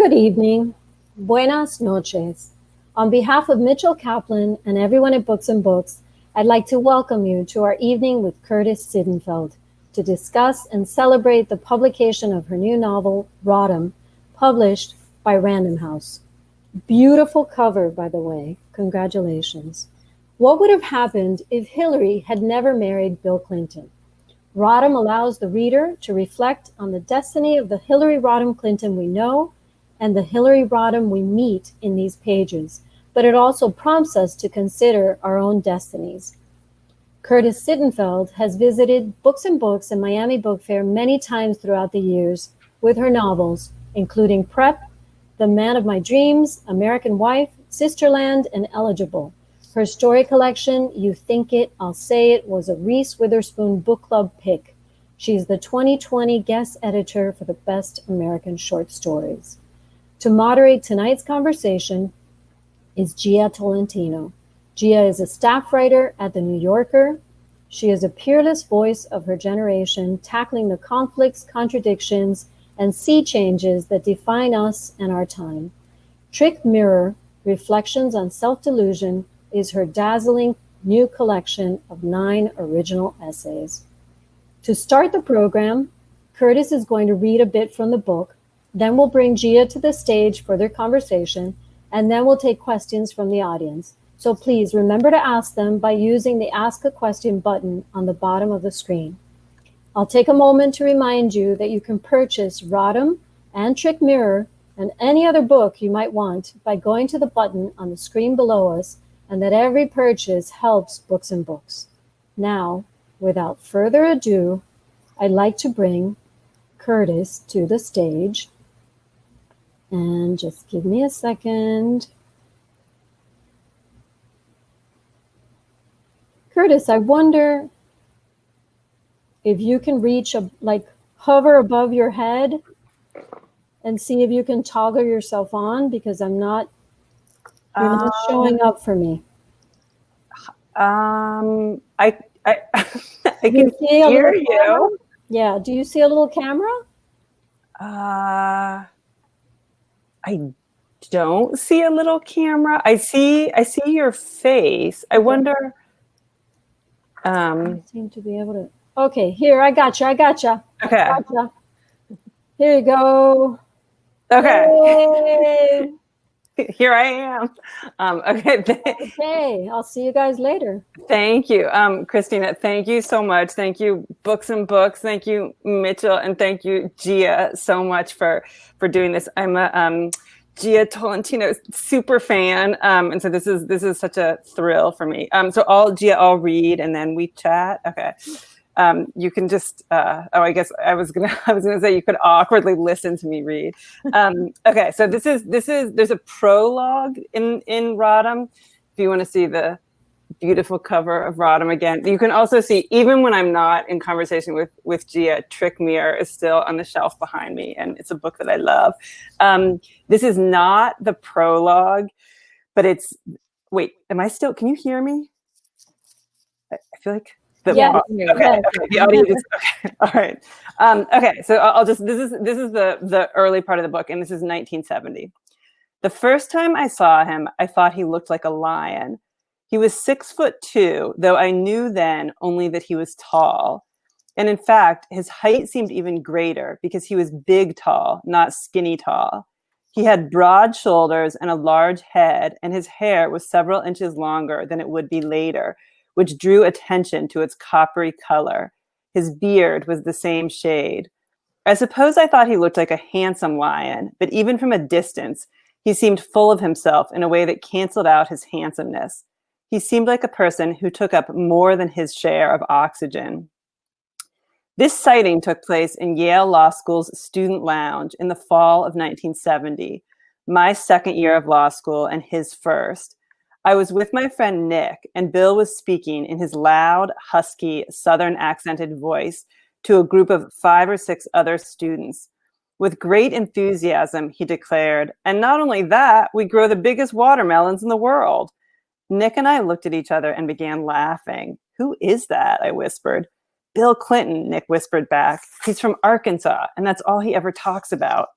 Good evening. Buenas noches. On behalf of Mitchell Kaplan and everyone at Books and Books, I'd like to welcome you to our evening with Curtis Sittenfeld to discuss and celebrate the publication of her new novel, Rodham, published by Random House. Beautiful cover, by the way. Congratulations. What would have happened if Hillary had never married Bill Clinton? Rodham allows the reader to reflect on the destiny of the Hillary Rodham Clinton we know and the Hillary Rodham we meet in these pages, but it also prompts us to consider our own destinies. Curtis Sittenfeld has visited Books and Books and Miami Book Fair many times throughout the years with her novels, including Prep, The Man of My Dreams, American Wife, Sisterland, and Eligible. Her story collection, You Think It, I'll Say It, was a Reese Witherspoon Book Club pick. She's the 2020 guest editor for the Best American Short Stories. To moderate tonight's conversation is Gia Tolentino. Gia is a staff writer at The New Yorker. She is a peerless voice of her generation, tackling the conflicts, contradictions, and sea changes that define us and our time. Trick Mirror, Reflections on Self-Delusion, is her dazzling new collection of 9 original essays. To start the program, Curtis is going to read a bit from the book, then we'll bring Gia to the stage for their conversation, and then we'll take questions from the audience. So please remember to ask them by using the Ask a Question button on the bottom of the screen. I'll take a moment to remind you that you can purchase Rodham and Trick Mirror and any other book you might want by going to the button on the screen below us, and that every purchase helps Books and Books. Now, without further ado, I'd like to bring Curtis to the stage. And just give me a second. Curtis, I wonder if you can reach, hover above your head and see if you can toggle yourself on, because you're not showing up for me. I can hear you. Yeah, do you see a little camera? I don't see a little camera. I see your face. I wonder. I seem to be able to. Okay, here, I gotcha. Okay. Gotcha. Here you go. Okay. Yay. Here I am. Okay. Okay, I'll see you guys later. Thank you, Christina. Thank you so much. Thank you, Books and Books. Thank you, Mitchell, and thank you, Gia, so much for doing this. I'm a Gia Tolentino super fan, and so this is such a thrill for me. So I'll read and then we chat. Okay. You can just I guess I was gonna say you could awkwardly listen to me read. Okay, so there's a prologue in Rodham. If you want to see the beautiful cover of Rodham again, you can also see, even when I'm not in conversation with Gia, Trick Mirror is still on the shelf behind me, and it's a book that I love. This is not the prologue, but it's. Wait, am I still? Can you hear me? I feel like. Okay. The audio is okay. All right. Okay. So I'll just. This is the early part of the book, and this is 1970. The first time I saw him, I thought he looked like a lion. He was 6'2", though I knew then only that he was tall. And in fact, his height seemed even greater because he was big tall, not skinny tall. He had broad shoulders and a large head, and his hair was several inches longer than it would be later, which drew attention to its coppery color. His beard was the same shade. I suppose I thought he looked like a handsome lion, but even from a distance, he seemed full of himself in a way that canceled out his handsomeness. He seemed like a person who took up more than his share of oxygen. This sighting took place in Yale Law School's student lounge in the fall of 1970, my second year of law school and his first. I was with my friend Nick, and Bill was speaking in his loud, husky, Southern accented voice to a group of 5 or 6 other students. With great enthusiasm, he declared, "And not only that, we grow the biggest watermelons in the world." Nick and I looked at each other and began laughing. "Who is that?" I whispered. "Bill Clinton," Nick whispered back. "He's from Arkansas, and that's all he ever talks about."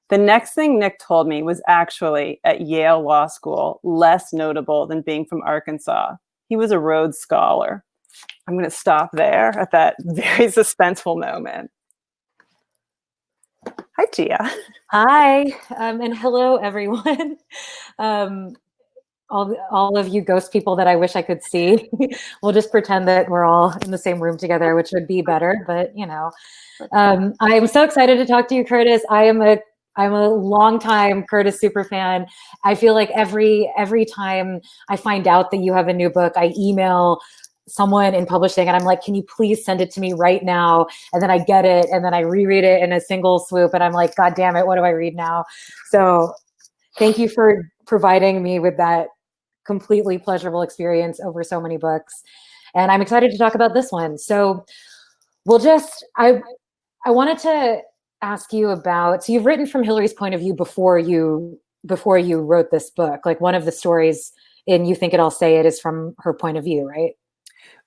The next thing Nick told me was actually at Yale Law School, less notable than being from Arkansas. He was a Rhodes Scholar. I'm going to stop there at that very suspenseful moment. Hi, Gia. Hi, and hello, everyone. All of you ghost people that I wish I could see. We'll just pretend that we're all in the same room together, which would be better. But I am so excited to talk to you, Curtis. I'm a longtime Curtis super fan. I feel like every time I find out that you have a new book, I email someone in publishing and I'm like, can you please send it to me right now? And then I get it and then I reread it in a single swoop and I'm like, God damn it, what do I read now? So thank you for providing me with that completely pleasurable experience over so many books. And I'm excited to talk about this one. So I wanted to ask you about, so you've written from Hillary's point of view before you wrote this book. Like one of the stories in You Think It, I'll Say It is from her point of view, right?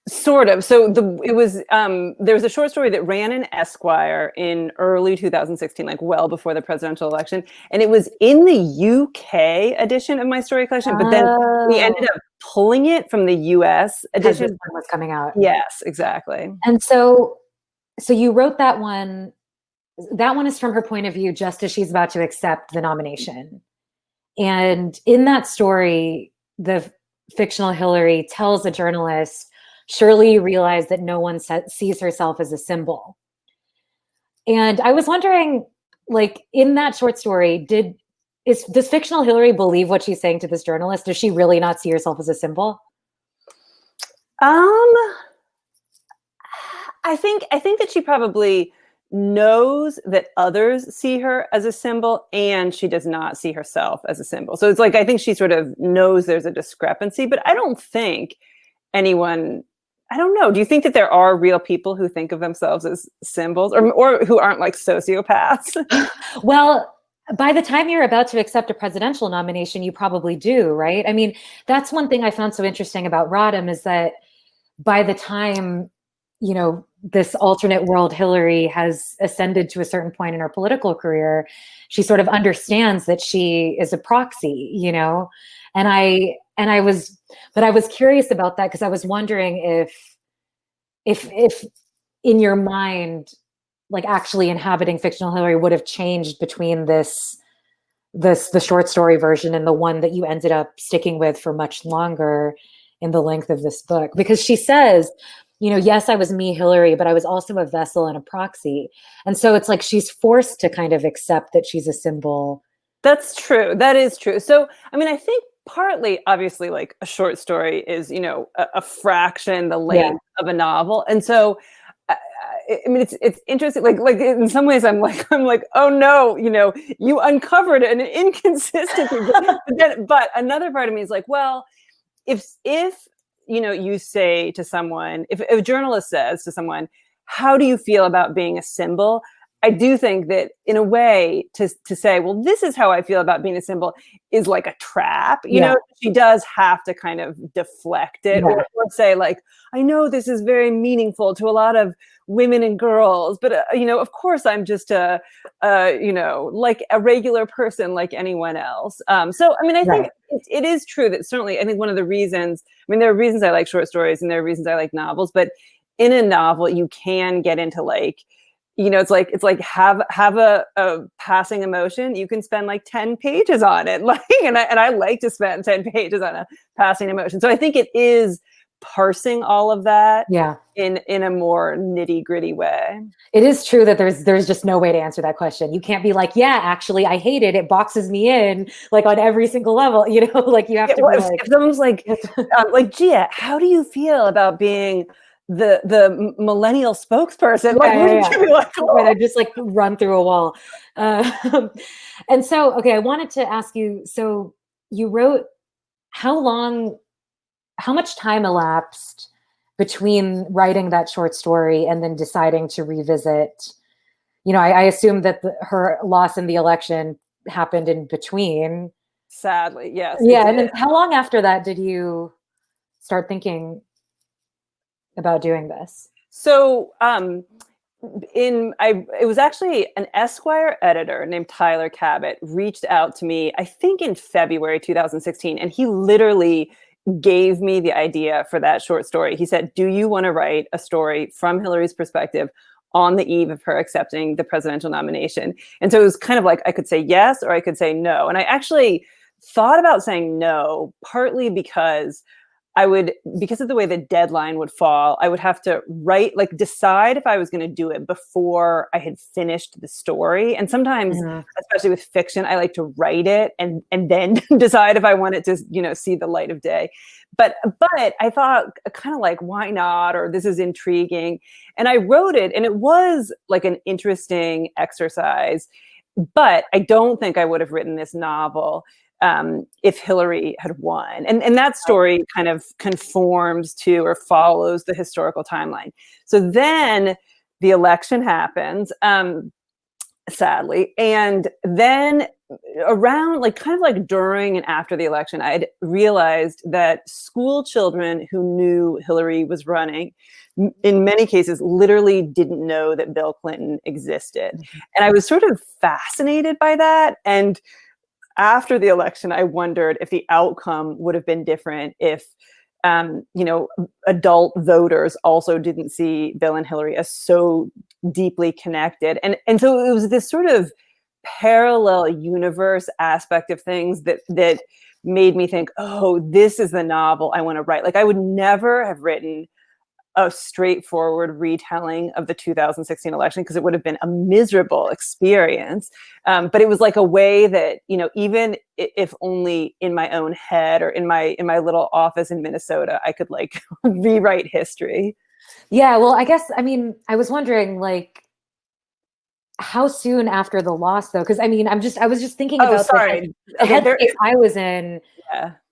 Sort of. So there was a short story that ran in Esquire in early 2016, like well before the presidential election. And it was in the UK edition of my story collection, but then we ended up pulling it from the US edition. This one was coming out. Yes, exactly. And so you wrote that one. That one is from her point of view just as she's about to accept the nomination. And in that story, the fictional Hillary tells a journalist, surely you realize that no one sees herself as a symbol. And I was wondering, like in that short story, does fictional Hillary believe what she's saying to this journalist? Does she really not see herself as a symbol? I think that she probably knows that others see her as a symbol and she does not see herself as a symbol. So it's like, I think she sort of knows there's a discrepancy, but I don't think anyone, I don't know. Do you think that there are real people who think of themselves as symbols or who aren't like sociopaths? Well, by the time you're about to accept a presidential nomination, you probably do, right? I mean, that's one thing I found so interesting about Rodham is that by the time, this alternate world Hillary has ascended to a certain point in her political career, she sort of understands that she is a proxy, and I was curious about that because I was wondering if in your mind, like actually inhabiting fictional Hillary would have changed between the short story version and the one that you ended up sticking with for much longer in the length of this book, because she says, yes, I was me, Hillary, but I was also a vessel and a proxy. And so it's like she's forced to kind of accept that she's a symbol. That's true. That is true. So, I mean, I think partly, obviously, like a short story is, a fraction the length of a novel. And so, I mean, it's interesting. Like in some ways, I'm like, oh no, you uncovered an inconsistency. But another part of me is like, well, if you say to someone, if a journalist says to someone, how do you feel about being a symbol? I do think that in a way to say, well, this is how I feel about being a symbol is like a trap. She does have to kind of deflect it or say like, I know this is very meaningful to a lot of women and girls, but of course I'm just like a regular person like anyone else. So, I mean, I think it is true that certainly, I think one of the reasons, I mean, there are reasons I like short stories and there are reasons I like novels, but in a novel, you can get into like, it's like have a passing emotion. You can spend like 10 pages on it. Like, and I like to spend 10 pages on a passing emotion. So I think it is parsing all of that in a more nitty-gritty way. It is true that there's just no way to answer that question. You can't be like, yeah, actually I hate it. It boxes me in like on every single level, like you have to be if someone's like Gia, how do you feel about being the millennial spokesperson? I just like run through a wall. And so, okay, I wanted to ask you, so you wrote, how much time elapsed between writing that short story and then deciding to revisit? I assume that her loss in the election happened in between. Sadly, yes. Yeah, and then how long after that did you start thinking about doing this? So it was actually an Esquire editor named Tyler Cabot reached out to me, I think in February 2016, and he literally gave me the idea for that short story. He said, "Do you want to write a story from Hillary's perspective on the eve of her accepting the presidential nomination?" And so it was kind of like I could say yes or I could say no. And I actually thought about saying no, partly because because of the way the deadline would fall, I would have to decide if I was going to do it before I had finished the story. And sometimes, especially with fiction, I like to write it and then decide if I want it to, see the light of day. But I thought kind of like, why not? Or this is intriguing. And I wrote it, and it was like an interesting exercise. But I don't think I would have written this novel if Hillary had won. And that story kind of conforms to or follows the historical timeline. So then the election happens, sadly. And then around during and after the election, I'd realized that school children who knew Hillary was running, in many cases, literally didn't know that Bill Clinton existed. And I was sort of fascinated by that. And after the election, I wondered if the outcome would have been different if, adult voters also didn't see Bill and Hillary as so deeply connected. And so it was this sort of parallel universe aspect of things that made me think, oh, this is the novel I want to write. Like I would never have written a straightforward retelling of the 2016 election because it would have been a miserable experience. But it was like a way that, even if only in my own head or in my little office in Minnesota, I could rewrite history. Yeah. Well, I was wondering how soon after the loss though? Cause I was just thinking about the headspace I was in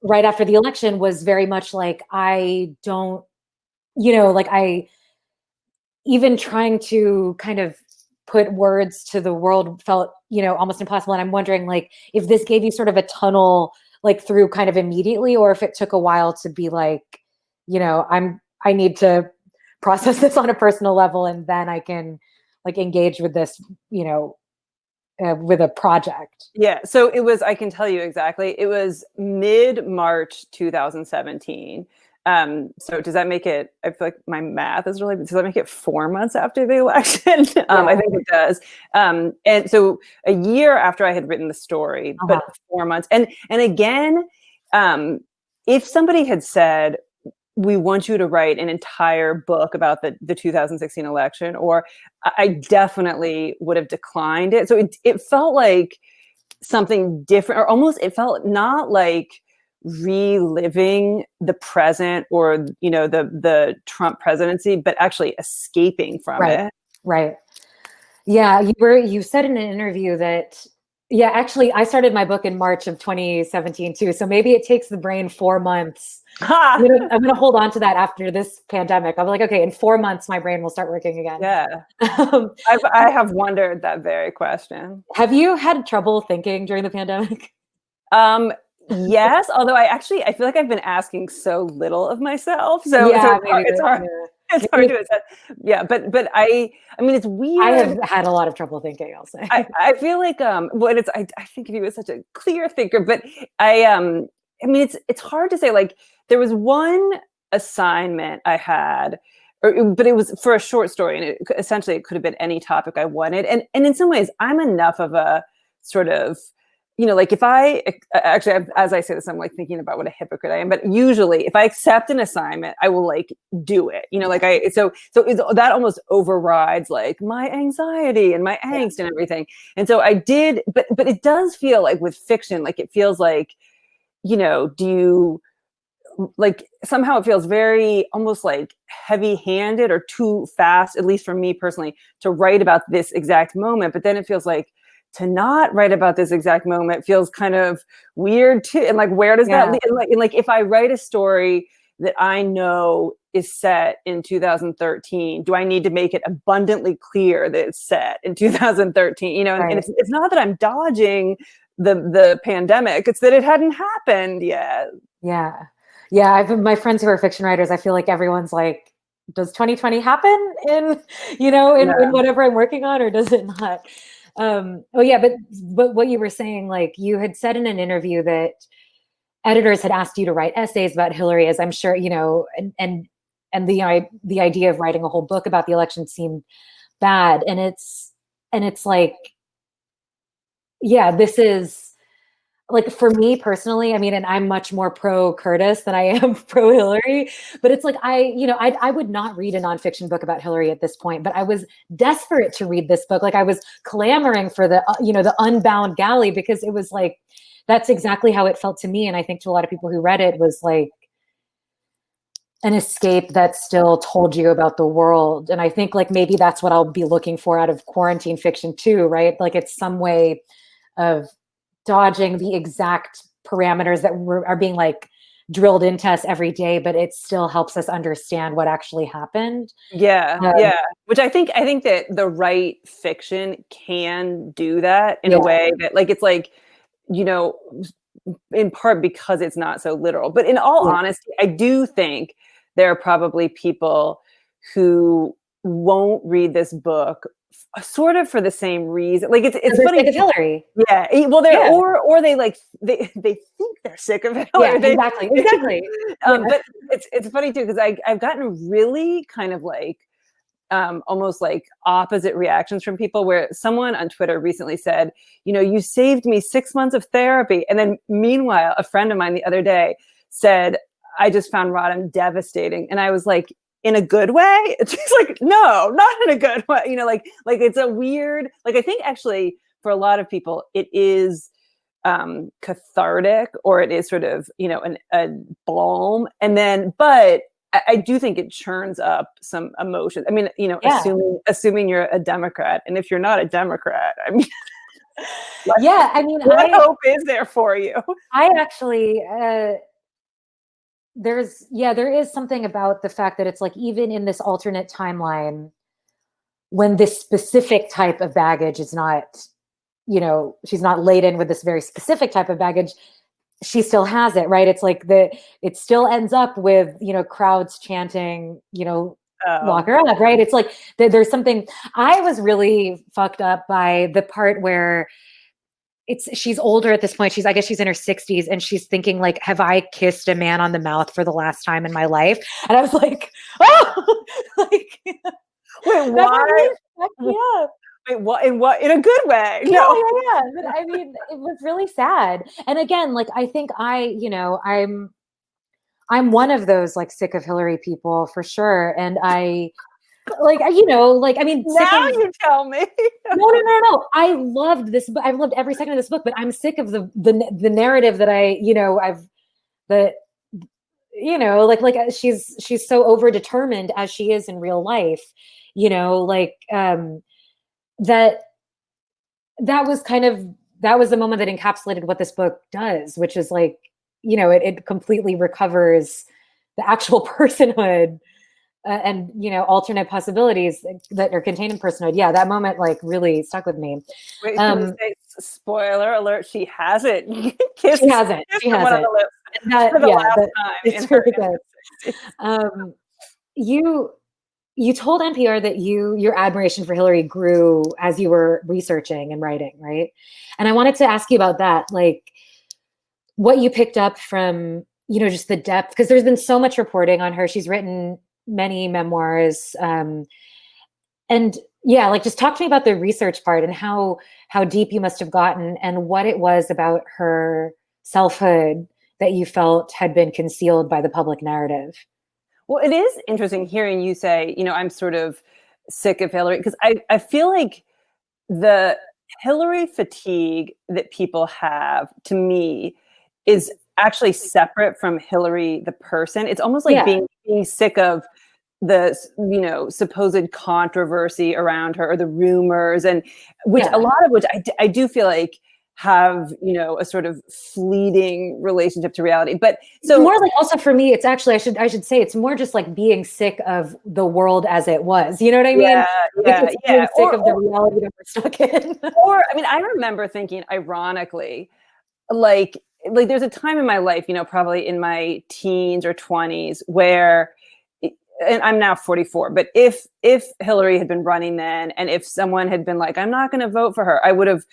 right after the election was very much I don't, I even trying to kind of put words to the world felt, almost impossible. And I'm wondering if this gave you sort of a tunnel through kind of immediately, or if it took a while to be I need to process this on a personal level and then I can engage with this, with a project. Yeah. So I can tell you exactly, it was mid-March 2017. So does that make it, I feel like my math is really, does that make it 4 months after the election? I think it does. And so a year after I had written the story, but 4 months. And again, if somebody had said, we want you to write an entire book about the 2016 election, or I definitely would have declined it. So it felt like something different, or almost it felt not like reliving the present or the Trump presidency, but actually escaping from it. Right. Yeah, you said in an interview that actually I started my book in March of 2017 too. So maybe it takes the brain 4 months. I'm gonna hold on to that after this pandemic. I'm like, okay, in 4 months my brain will start working again. Yeah. I have wondered that very question. Have you had trouble thinking during the pandemic? Yes, although I feel like I've been asking so little of myself. So it's hard. It's hard to assess. Yeah, but I mean, it's weird. I have had a lot of trouble thinking, I'll say. I feel like I think of you as such a clear thinker, but it's hard to say. There was one assignment I had, but it was for a short story, and essentially it could have been any topic I wanted. And in some ways, I'm enough of a sort of, if I actually, as I say this, I'm thinking about what a hypocrite I am. But usually, if I accept an assignment, I will do it. So that almost overrides my anxiety and my angst and everything. And so I did, but it does feel like with fiction, it feels do you somehow it feels very almost heavy-handed or too fast, at least for me personally, to write about this exact moment. But then it feels to not write about this exact moment feels kind of weird too. And where does that lead? And if I write a story that I know is set in 2013, do I need to make it abundantly clear that it's set in 2013? Right. And it's not that I'm dodging the pandemic, it's that it hadn't happened yet. Yeah. My friends who are fiction writers, I feel like everyone's does 2020 happen in, in whatever I'm working on, or does it not? Oh yeah, but what you were saying, like you had said in an interview that editors had asked you to write essays about Hillary, as I'm sure, and the idea of writing a whole book about the election seemed bad. And it's like, yeah, this is like, for me personally, I mean, and I'm much more pro Curtis than I am pro Hillary, but it's like, I would not read a nonfiction book about Hillary at this point, but I was desperate to read this book. Like I was clamoring for the unbound galley, because it was like, that's exactly how it felt to me. And I think to a lot of people who read it, was like an escape that still told you about the world. And I think like maybe that's what I'll be looking for out of quarantine fiction too, right? Like it's some way of dodging the exact parameters that are being like drilled into us every day, but it still helps us understand what actually happened. Yeah. Which I think that the right fiction can do that in a way that, like, it's like, in part because it's not so literal. But in all honesty, I do think there are probably people who won't read this book sort of for the same reason. Like it's funny. Sick of Hillary. Yeah. Well, or they like they think they're sick of Hillary. Yeah, exactly. But it's funny too, because I've gotten really kind of like almost like opposite reactions from people, where someone on Twitter recently said, you saved me 6 months of therapy. And then meanwhile, a friend of mine the other day said, I just found Rodham devastating. And I was like, in a good way? She's like, no, not in a good way. Like it's a weird, like, I think actually for a lot of people, it is cathartic, or it is sort of, a balm. And then, but I do think it churns up some emotions. I mean, assuming you're a Democrat, and if you're not a Democrat, I mean, what hope is there for you? I actually, there is something about the fact that it's like, even in this alternate timeline, when this specific type of baggage is not, she's not laden with this very specific type of baggage, she still has it, right? It's like it still ends up with, crowds chanting, lock her up, right? It's like there's something. I was really fucked up by the part where she's older at this point. I guess she's in her 60s, and she's thinking like, have I kissed a man on the mouth for the last time in my life? And I was like, oh, like, wait, why? Yeah. Wait, what? In a good way? No. Yeah. But I mean, it was really sad. And again, like, I think I'm one of those like sick of Hillary people for sure. And I mean, now you tell me. No. I loved this book. I've loved every second of this book, but I'm sick of the narrative that she's so over determined, as she is in real life, that was the moment that encapsulated what this book does, which is like, it completely recovers the actual personhood and alternate possibilities that are contained in personhood. Yeah, that moment like really stuck with me. Wait, say, spoiler alert: she hasn't. She hasn't. It's really good. You told NPR that your admiration for Hillary grew as you were researching and writing, right? And I wanted to ask you about that, like what you picked up from, just the depth, because there's been so much reporting on her. She's written many memoirs. And yeah, like just talk to me about the research part and how deep you must have gotten, and what it was about her selfhood that you felt had been concealed by the public narrative. Well, it is interesting hearing you say, I'm sort of sick of Hillary, because I feel like the Hillary fatigue that people have, to me, is actually separate from Hillary the person. It's almost like being sick of the supposed controversy around her, or the rumors, and a lot of which I do feel like have a sort of fleeting relationship to reality. But so more like, also for me, it's actually, I should say, it's more just like being sick of the world as it was, you know what I mean? Being sick of the reality that we're stuck in. Or I mean, I remember thinking, ironically, like there's a time in my life, probably in my teens or 20s, where and I'm now 44, but if Hillary had been running then, and if someone had been like, I'm not going to vote for her, I would have,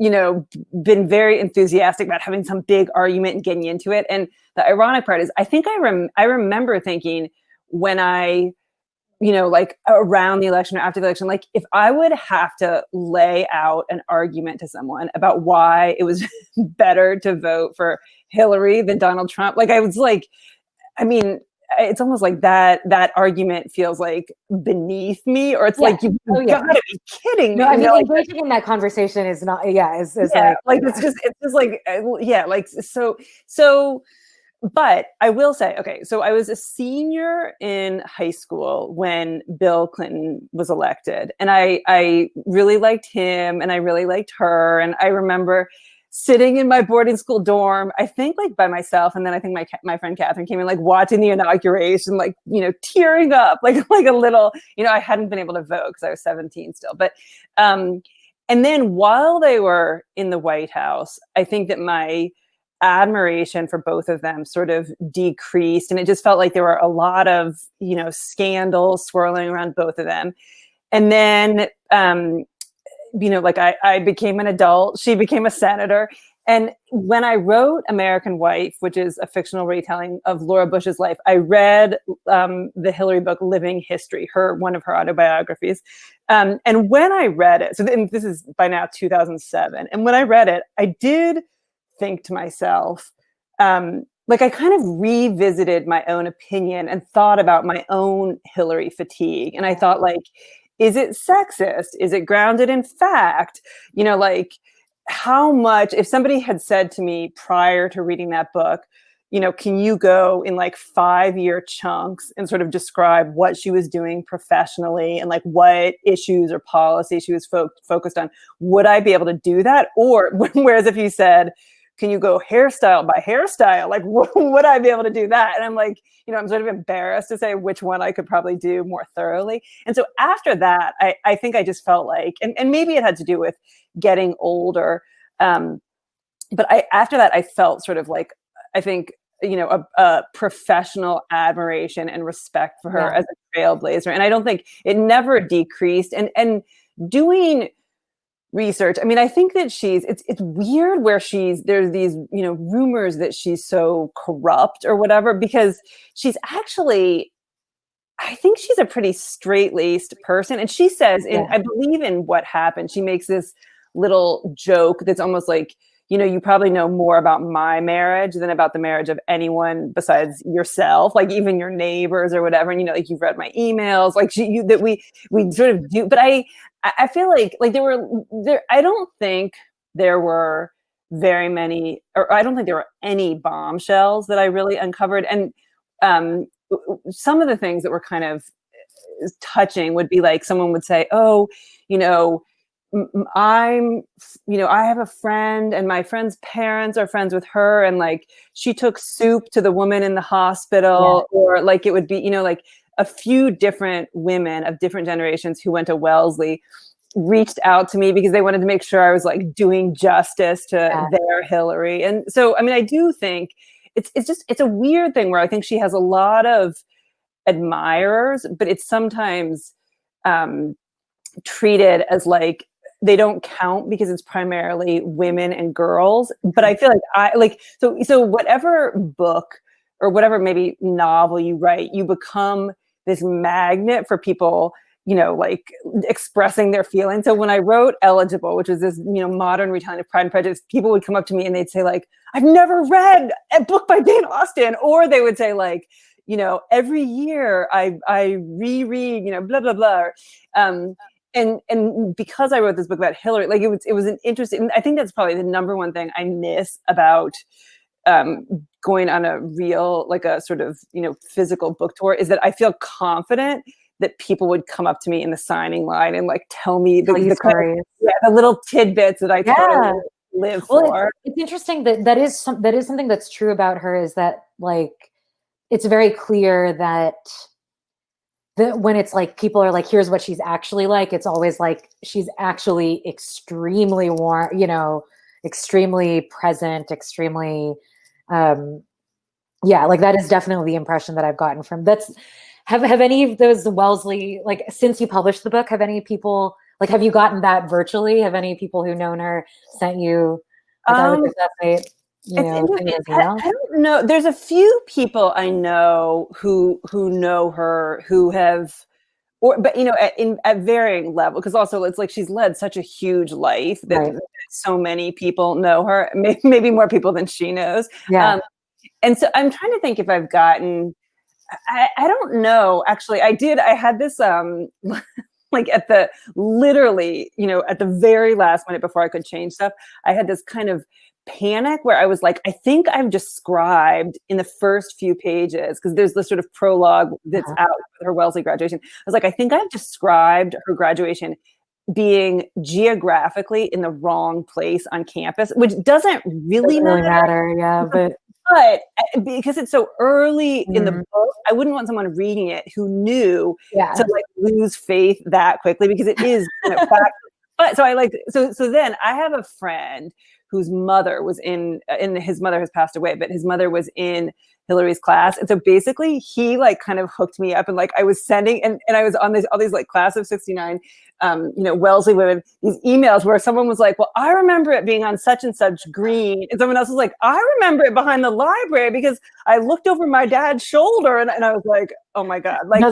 been very enthusiastic about having some big argument and getting into it. And the ironic part is, I think I remember thinking when I, like around the election or after the election, like if I would have to lay out an argument to someone about why it was better to vote for Hillary than Donald Trump, like I was like, I mean, it's almost like that argument feels like beneath me, or it's like, you've gotta be kidding me. No, I mean, engaging in that conversation is not, is like, it's just like, so, but I will say, okay, so I was a senior in high school when Bill Clinton was elected, and I really liked him, and I really liked her, and I remember sitting in my boarding school dorm, I think like by myself, and then I think my friend Catherine came in, like watching the inauguration, like tearing up, like a little. I hadn't been able to vote because I was 17 still, but and then while they were in the White House, I think that my admiration for both of them sort of decreased, and it just felt like there were a lot of scandals swirling around both of them. And then like I became an adult, she became a senator. And when I wrote American Wife, which is a fictional retelling of Laura Bush's life, I read the Hillary book, Living History, one of her autobiographies. And when I read it, so this is by now 2007, and when I read it, I did think to myself, like I kind of revisited my own opinion and thought about my own Hillary fatigue. And I thought, like, is it sexist? Is it grounded in fact? Like how much, if somebody had said to me prior to reading that book, can you go in like 5-year chunks and sort of describe what she was doing professionally and like what issues or policy she was focused on, would I be able to do that? Or whereas if you said, can you go hairstyle by hairstyle? Like, would I be able to do that? And I'm like, I'm sort of embarrassed to say which one I could probably do more thoroughly. And so after that, I think I just felt like, and maybe it had to do with getting older. But after that, I felt sort of like, I think, a professional admiration and respect for her as a trailblazer. And I don't think it never decreased. And doing research, I mean, I think that it's weird where there's these rumors that she's so corrupt or whatever, because she's actually, I think she's a pretty straight-laced person. And she says, I believe in What Happened, she makes this little joke that's almost like, you probably know more about my marriage than about the marriage of anyone besides yourself, like even your neighbors or whatever. And like you've read my emails, like that we sort of do. But I feel like there. I don't think there were very many, or I don't think there were any bombshells that I really uncovered. And some of the things that were kind of touching would be like someone would say, "Oh, I have a friend, and my friend's parents are friends with her, and like she took soup to the woman in the hospital," or like it would be, like a few different women of different generations who went to Wellesley reached out to me because they wanted to make sure I was like doing justice to their Hillary. And so, I mean, I do think it's a weird thing where I think she has a lot of admirers, but it's sometimes treated as like they don't count because it's primarily women and girls. But I feel like so whatever book or whatever maybe novel you write, you become this magnet for people, like expressing their feelings. So when I wrote Eligible, which was this, modern retelling of Pride and Prejudice, people would come up to me and they'd say like, I've never read a book by Jane Austen. Or they would say like, every year I reread, blah, blah, blah. And because I wrote this book about Hillary, like it was an interesting, I think that's probably the number one thing I miss about going on a real, like a sort of, physical book tour, is that I feel confident that people would come up to me in the signing line and like tell me the little tidbits that I totally live for. It's interesting that is something that's true about her, is that like, it's very clear that when it's like people are like, here's what she's actually like, it's always like she's actually extremely warm, extremely present, extremely like that is definitely the impression that I've gotten from Have any of those Wellesley, like, since you published the book, have any people, like, have you gotten that virtually? Have any people who known her sent you, like, I would successfate, you It's know, interesting. things, you know? I don't know. There's a few people I know who know her, who have, but you know, at varying level, because also it's like she's led such a huge life that Right. so many people know her, maybe more people than she knows. Yeah. And so I'm trying to think if I've gotten. I don't know. Actually, I had this like at the literally, you know, at the very last minute before I could change stuff, I had this kind of panic where I was like, I think I've described in the first few pages, because there's this sort of prologue that's out with her Wellesley graduation. I was like, I think I've described her graduation being geographically in the wrong place on campus, which doesn't really matter. Yeah, but because it's so early in the book, I wouldn't want someone reading it who knew to like lose faith that quickly, because it is, you know, but so I like, so then I have a friend whose mother was in his mother has passed away, but his mother was in Hillary's class. And so basically he like kind of hooked me up, and like I was sending, and I was on all these like class of 69, you know, Wellesley women, these emails where someone was like, well, I remember it being on such and such green. And someone else was like, I remember it behind the library because I looked over my dad's shoulder, and I was like, oh my God. Like,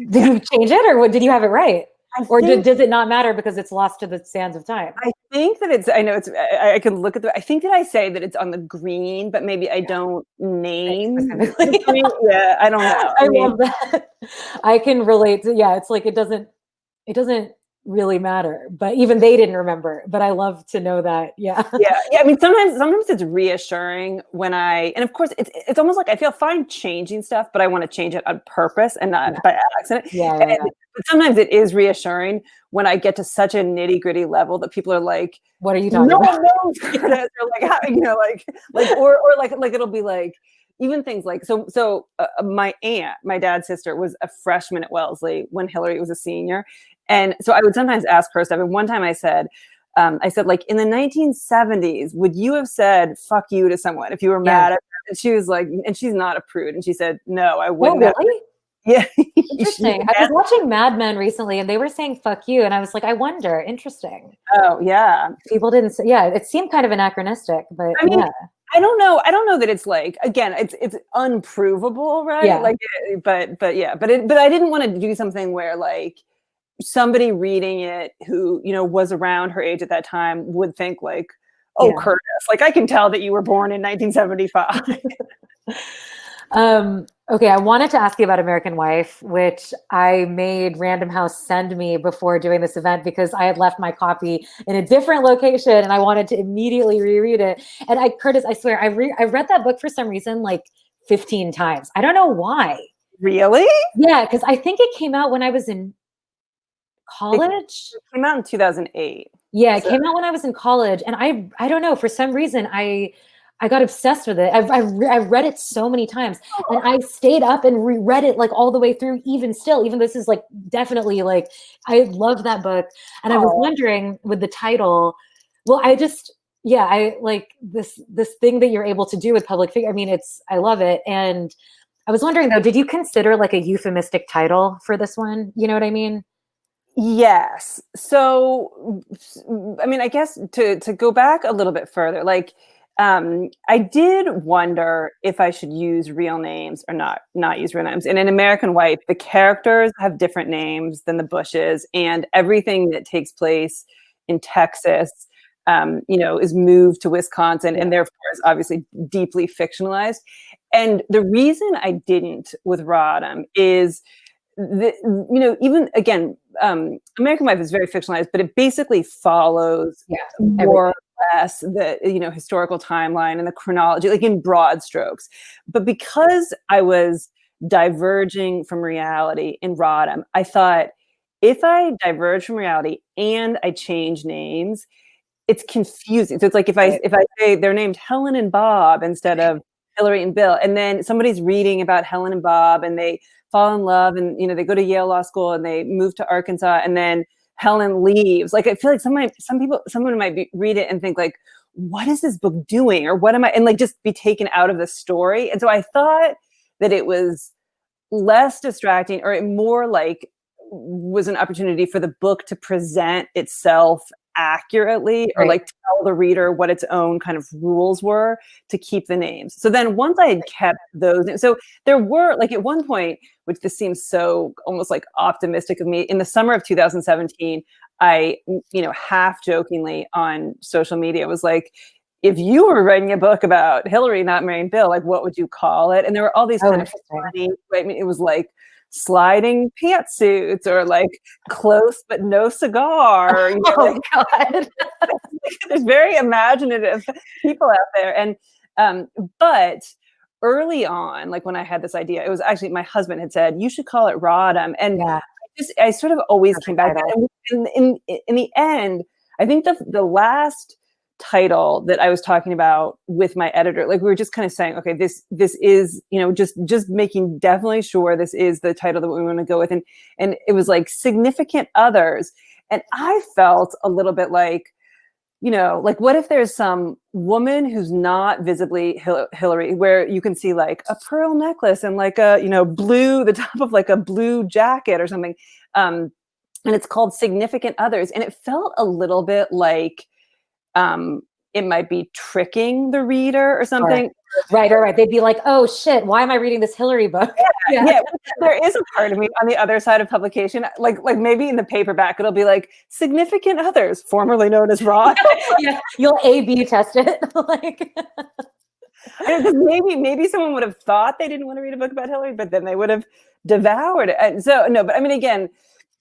did you change it, or did you have it right? Or does it not matter because it's lost to the sands of time? I think that it's, I know it's, I can look at I think that I say that it's on the green, but maybe I don't name the green. Yeah, I don't know. I love that. I can relate to, yeah, it's like, it doesn't really matter, but even they didn't remember, but I love to know that. Yeah. Yeah. I mean, sometimes it's reassuring when and of course it's almost like I feel fine changing stuff, but I want to change it on purpose and not by accident. But sometimes it is reassuring when I get to such a nitty gritty level that people are like, what are you talking about? No one knows Curtis. Or like, how, you know, or like it'll be like, even things like, my aunt, my dad's sister, was a freshman at Wellesley when Hillary was a senior. And so I would sometimes ask her stuff. And one time I said, like, in the 1970s, would you have said "fuck you" to someone if you were mad at her? And she was like, and she's not a prude, and she said, no, I wouldn't. Oh, really? Yeah. Interesting. I was watching Mad Men recently, and they were saying "fuck you," and I was like, I wonder. Interesting. Oh yeah. People didn't say. Yeah, it seemed kind of anachronistic, but I mean, yeah. I don't know that it's like, again, it's unprovable, right? Yeah. Like, but yeah, but I didn't want to do something where like somebody reading it who, you know, was around her age at that time would think like, oh, yeah. Curtis, like I can tell that you were born in 1975. Okay, I wanted to ask you about American Wife, which I made Random House send me before doing this event because I had left my copy in a different location and I wanted to immediately reread it. And Curtis, I swear, I read that book for some reason like 15 times. I don't know why. Really? Yeah, because I think it came out when I was in college. It came out in 2008. Yeah, it came out when I was in college, and I don't know, for some reason I got obsessed with it. I've read it so many times, and I stayed up and reread it like all the way through. Even this is like definitely like I love that book, and I was wondering with the title. Well, I like this thing that you're able to do with public figure. I mean, I love it, and I was wondering though, did you consider like a euphemistic title for this one? You know what I mean? Yes. So, I mean, I guess to go back a little bit further, like, I did wonder if I should use real names or not use real names. And in American Wife, the characters have different names than the Bushes, and everything that takes place in Texas, you know, is moved to Wisconsin, and therefore is obviously deeply fictionalized. And the reason I didn't with Rodham is you know, even again, American Wife is very fictionalized, but it basically follows more or less the, you know, historical timeline and the chronology, like in broad strokes. But because I was diverging from reality in Rodham, I thought if I diverge from reality and I change names, it's confusing. So it's like if I say they're named Helen and Bob instead of Hillary and Bill, and then somebody's reading about Helen and Bob and they fall in love, and you know they go to Yale Law School and they move to Arkansas, and then Helen leaves. Like I feel like someone might read it and think like, what is this book doing, or what am I, and like just be taken out of the story. And so I thought that it was less distracting, or it more like was an opportunity for the book to present itself accurately, or like tell the reader what its own kind of rules were to keep the names. So then once I had kept those, so there were like at one point, which this seems so almost like optimistic of me, in the summer of 2017, I, half jokingly on social media was like, if you were writing a book about Hillary not marrying Bill, like what would you call it? And there were all these kind of funny, I mean, it was like sliding pantsuits, or like close but no cigar. God. There's very imaginative people out there. And but early on, like when I had this idea, it was actually my husband had said, you should call it Rodham. And I sort of always came back. And in the end, I think the last title that I was talking about with my editor, like we were just kind of saying, okay, this is, just making definitely sure this is the title that we want to go with. And it was like Significant Others. And I felt a little bit like, like what if there's some woman who's not visibly Hillary, where you can see like a pearl necklace and like a, blue, the top of like a blue jacket or something. And it's called Significant Others. And it felt a little bit like, it might be tricking the reader or something. Right. They'd be like, oh shit, why am I reading this Hillary book? Yeah. There is a part of me on the other side of publication, like maybe in the paperback, it'll be like Significant Others, formerly known as Rod. Yeah, you'll A/B test it. Like, maybe someone would have thought they didn't want to read a book about Hillary, but then they would have devoured it. And so no, but I mean, again,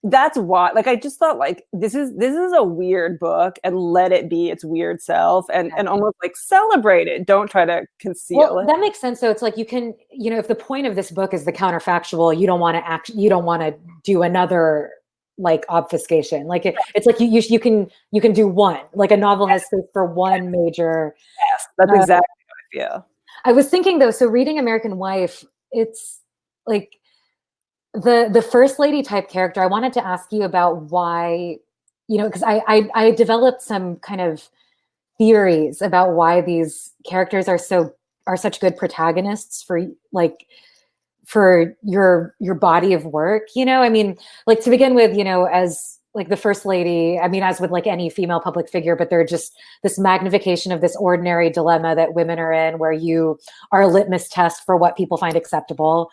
that's why, like, I just thought like, this is a weird book, and let it be its weird self, and almost like celebrate it. Don't try to conceal it. That makes sense. So it's like, you can, if the point of this book is the counterfactual, you don't want to do another like obfuscation. Like it's like you can do one, like a novel has space for one major. Yes, that's exactly how I feel. I was thinking though, so reading American Wife, it's like, the first lady type character, I wanted to ask you about why, because I developed some kind of theories about why these characters are such good protagonists for your body of work. I mean, like to begin with, as like the first lady, I mean, as with like any female public figure, but they're just this magnification of this ordinary dilemma that women are in, where you are a litmus test for what people find acceptable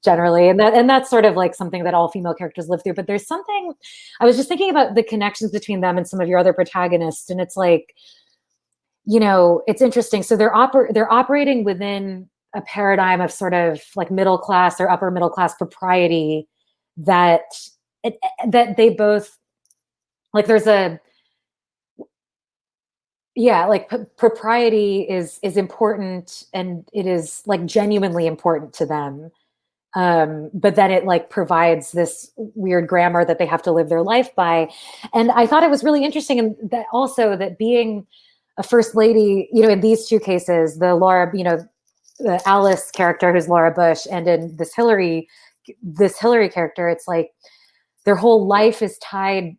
generally. And that's sort of like something that all female characters live through. But there's something, I was just thinking about the connections between them and some of your other protagonists. And it's like, it's interesting. So they're operating within a paradigm of sort of like middle class or upper middle class propriety that they both like, there's a, like propriety is important, and it is like genuinely important to them. But then it like provides this weird grammar that they have to live their life by. And I thought it was really interesting, and that also that being a first lady, in these two cases, the Laura, the Alice character who's Laura Bush, and in this Hillary character, it's like their whole life is tied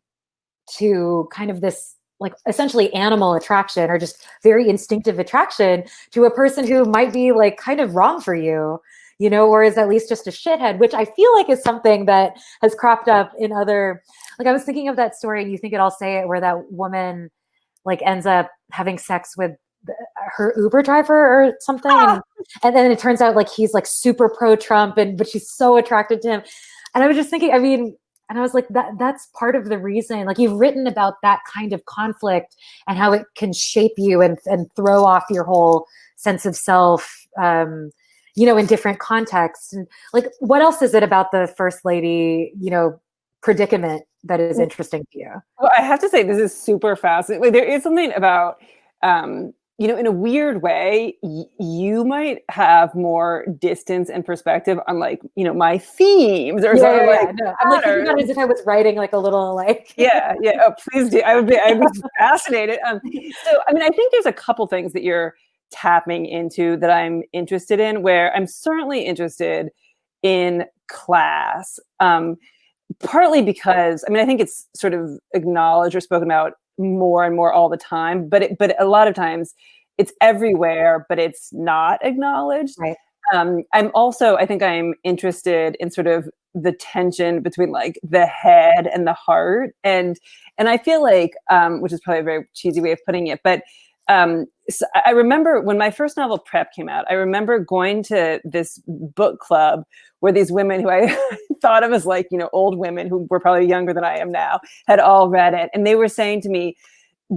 to kind of this like essentially animal attraction, or just very instinctive attraction to a person who might be like kind of wrong for you, or is at least just a shithead, which I feel like is something that has cropped up in other, like I was thinking of that story, and You Think It, I'll Say It, where that woman like ends up having sex with her Uber driver or something. And then it turns out like he's like super pro-Trump, but she's so attracted to him. And I was just thinking, I mean, and I was like, that's part of the reason, like you've written about that kind of conflict and how it can shape you and throw off your whole sense of self, in different contexts. And like, what else is it about the first lady, predicament that is interesting to you? Well, I have to say, this is super fascinating. Like, there is something about, in a weird way, you might have more distance and perspective on like, my themes or something like. No. I'm like thinking about it as if I was writing like a little like. Yeah. Oh, please do. I'd be fascinated. So, I mean, I think there's a couple things that you're tapping into that I'm interested in, where I'm certainly interested in class. Partly because, I mean, I think it's sort of acknowledged or spoken about more and more all the time, but a lot of times it's everywhere, but it's not acknowledged. Right. I'm also, I think I'm interested in sort of the tension between like the head and the heart. And I feel like, which is probably a very cheesy way of putting it, but so I remember when my first novel Prep came out, I remember going to this book club where these women who I thought of as like, old women who were probably younger than I am now had all read it. And they were saying to me,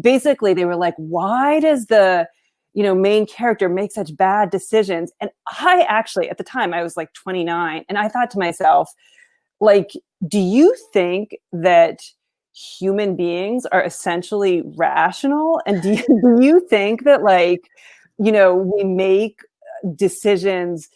basically, they were like, why does the main character make such bad decisions? And I actually, at the time, I was like 29, and I thought to myself, like, do you think that human beings are essentially rational? And do you think that, like, we make decisions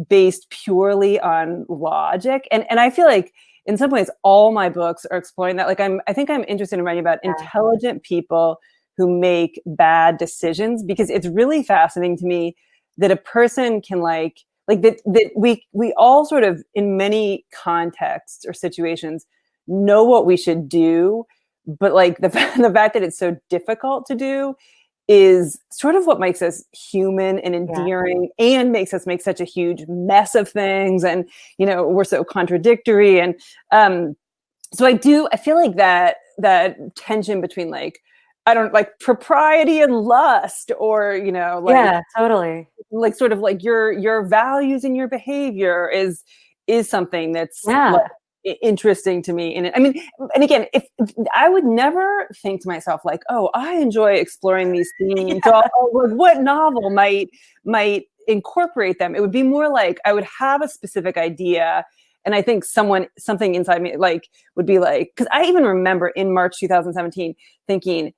based purely on logic? And I feel like in some ways, all my books are exploring that. Like, I think I'm interested in writing about intelligent people who make bad decisions, because it's really fascinating to me that a person can like that we all sort of in many contexts or situations know what we should do, but like the fact that it's so difficult to do is sort of what makes us human and endearing, and makes us make such a huge mess of things, and we're so contradictory. And so I feel like that tension between like, I don't like propriety and lust, or totally, like sort of like your values and your behavior is something that's like, interesting to me. And I mean, and again, if I would never think to myself like, oh, I enjoy exploring these themes. So what novel might incorporate them? It would be more like I would have a specific idea. And I think something inside me like would be like, because I even remember in March 2017 thinking,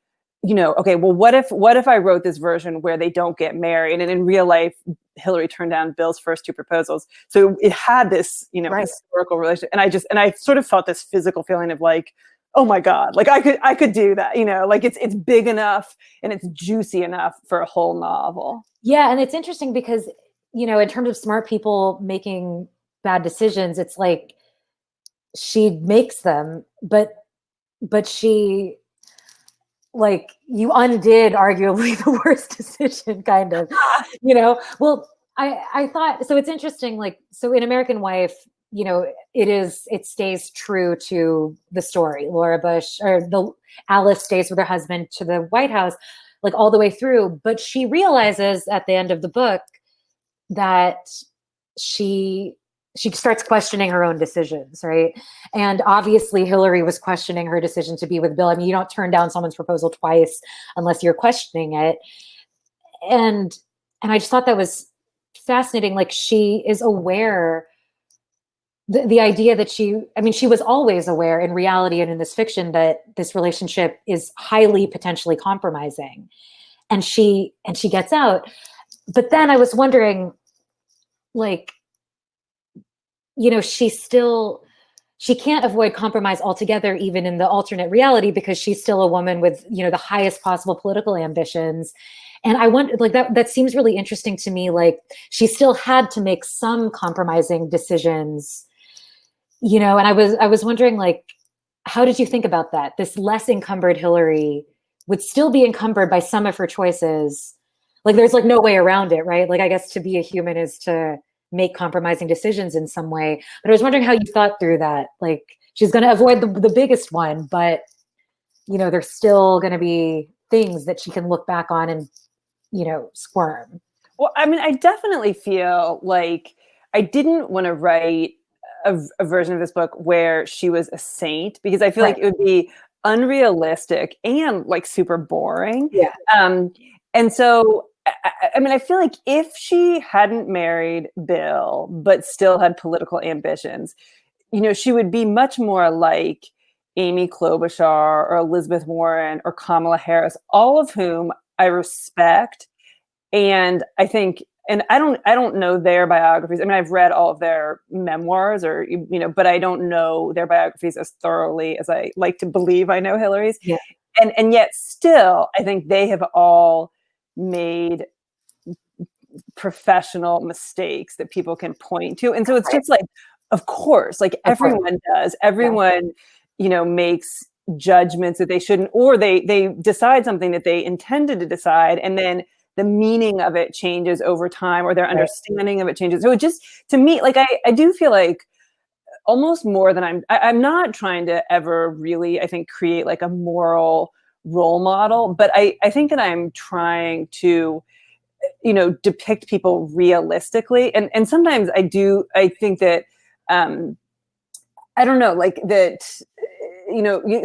okay, well, what if I wrote this version where they don't get married, and in real life, Hillary turned down Bill's first two proposals. So it had this, historical relationship. And I sort of felt this physical feeling of like, oh my God, like I could do that, like it's big enough and it's juicy enough for a whole novel. Yeah. And it's interesting because, in terms of smart people making bad decisions, it's like she makes them, but she, like, you undid arguably the worst decision, kind of, well, I thought, so it's interesting, like, so in American Wife, it stays true to the story. Laura Bush, or Alice stays with her husband to the White House, like all the way through, but she realizes at the end of the book that she starts questioning her own decisions, right? And obviously Hillary was questioning her decision to be with Bill. I mean, you don't turn down someone's proposal twice unless you're questioning it. And I just thought that was fascinating. Like, she is aware, the idea that she was always aware in reality and in this fiction that this relationship is highly potentially compromising. And she gets out. But then I was wondering, like, she can't avoid compromise altogether, even in the alternate reality, because she's still a woman with, the highest possible political ambitions. And I wonder, like, that seems really interesting to me. Like, she still had to make some compromising decisions, and I was wondering, like, how did you think about that? This less encumbered Hillary would still be encumbered by some of her choices. Like, there's like no way around it, right? Like, I guess to be a human is to make compromising decisions in some way. But I was wondering how you thought through that. Like, she's going to avoid the biggest one, but, there's still going to be things that she can look back on and, squirm. Well, I mean, I definitely feel like I didn't want to write a version of this book where she was a saint, because I feel like it would be unrealistic and like super boring. Yeah. And so I mean, I feel like if she hadn't married Bill, but still had political ambitions, she would be much more like Amy Klobuchar or Elizabeth Warren or Kamala Harris, all of whom I respect. And I think, and I don't know their biographies. I mean, I've read all of their memoirs, or, but I don't know their biographies as thoroughly as I like to believe I know Hillary's. Yeah. And yet still, I think they have all made professional mistakes that people can point to. And so it's just like, of course, like everyone does, everyone, makes judgments that they shouldn't, or they decide something that they intended to decide, and then the meaning of it changes over time, or their understanding of it changes. So it just, to me, like I do feel like almost more than I'm not trying to ever really, I think, create like a moral role model, but I think that I'm trying to, depict people realistically. And sometimes I think that, I don't know, like that,